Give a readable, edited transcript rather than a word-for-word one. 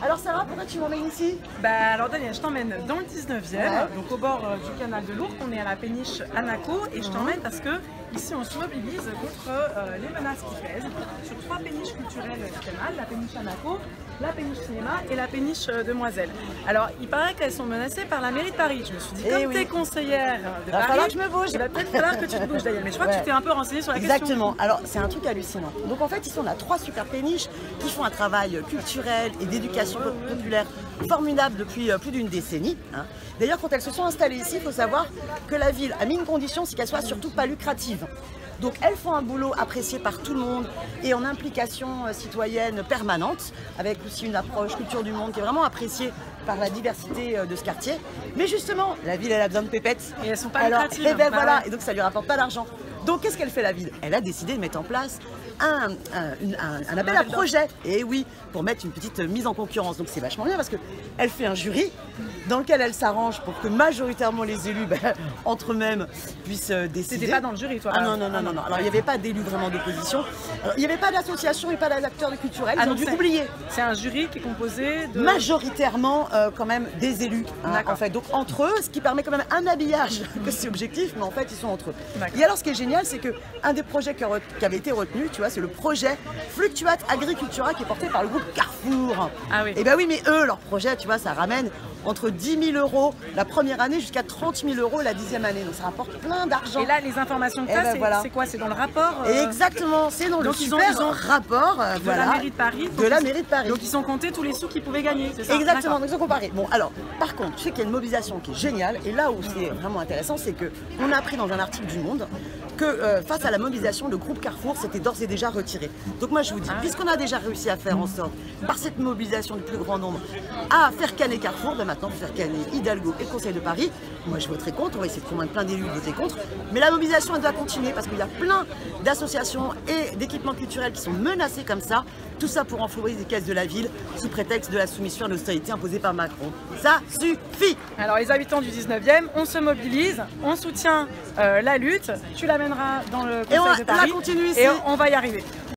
Alors Sarah, pourquoi tu m'emmènes ici? Bah alors Daniel, je t'emmène dans le 19e, donc au bord du canal de l'Ourcq. On est à la péniche Anaco et je t'emmène parce que ici on se mobilise contre les menaces qui pèsent sur 3 péniches culturelles du canal, la péniche Anaco, la péniche cinéma et la péniche Demoiselle. Alors il paraît qu'elles sont menacées par la mairie de Paris. Je me suis dit, comme tu es conseillère de Paris, falloir que je me bouge. il va peut-être falloir que tu te bouges Daniel. Mais je crois que tu t'es un peu renseignée sur la question. Exactement. Alors c'est un truc hallucinant. Donc en fait ici on a 3 super péniches qui font un travail culturel et d'éducation populaire formidable depuis plus d'une décennie. D'ailleurs, quand elles se sont installées ici, il faut savoir que la ville a mis une condition, c'est qu'elles soient surtout pas lucratives. Donc elles font un boulot apprécié par tout le monde et en implication citoyenne permanente, avec aussi une approche culture du monde qui est vraiment appréciée par la diversité de ce quartier. Mais justement, la ville elle a besoin de pépettes. Et elles sont pas lucratives. Et ben voilà, et donc ça lui rapporte pas d'argent. Donc qu'est-ce qu'elle fait la ville? Elle a décidé de mettre en place un appel à projet, et oui, pour mettre une petite mise en concurrence. Donc c'est vachement bien parce qu'elle fait un jury dans lequel elle s'arrange pour que majoritairement les élus, entre eux-mêmes, puissent décider. C'était pas dans le jury, toi? Ah non. Alors il n'y avait pas d'élus vraiment d'opposition. Il n'y avait pas d'association et pas d'acteurs culturels. Ils ont dû oublier. C'est un jury qui est composé de... Majoritairement quand même des élus, en fait. Donc entre eux, ce qui permet quand même un habillage, que c'est objectif, mais en fait ils sont entre eux. Et alors ce qui est génial, c'est qu'un des projets qui avait été retenu, tu vois, c'est le projet Fluctuate Agricultura qui est porté par le groupe Carrefour. Ah oui. Et ben oui, mais eux, leur projet, tu vois, ça ramène entre 10 000 € la première année jusqu'à 30 000 € la 10e année. Donc ça rapporte plein d'argent. Et là, les informations que tu as, c'est quoi? C'est dans le rapport Exactement, c'est dans le super rapport de la mairie de Paris. De la mairie de Paris. Donc ils ont compté tous les sous qu'ils pouvaient gagner, c'est ça? Exactement, donc ils ont comparé. Bon, alors, par contre, tu sais qu'il y a une mobilisation qui est géniale. Et là où c'est vraiment intéressant, c'est qu'on a appris dans un article du Monde que face à la mobilisation, le groupe Carrefour s'était d'ores et déjà retiré. Donc moi je vous dis, puisqu'on a déjà réussi à faire en sorte, par cette mobilisation du plus grand nombre, à faire canner Carrefour, maintenant faire canner Hidalgo et le Conseil de Paris, moi je voterai contre, on va essayer de convaincre plein d'élus de voter contre, mais la mobilisation elle doit continuer parce qu'il y a plein d'associations et d'équipements culturels qui sont menacés comme ça, tout ça pour enflouer les caisses de la ville sous prétexte de la soumission à l'austérité imposée par Macron. Ça suffit! Alors les habitants du 19e, on se mobilise, on soutient la lutte, tu l'amèneras dans le Conseil de Paris on continue ici. Et on va y arriver.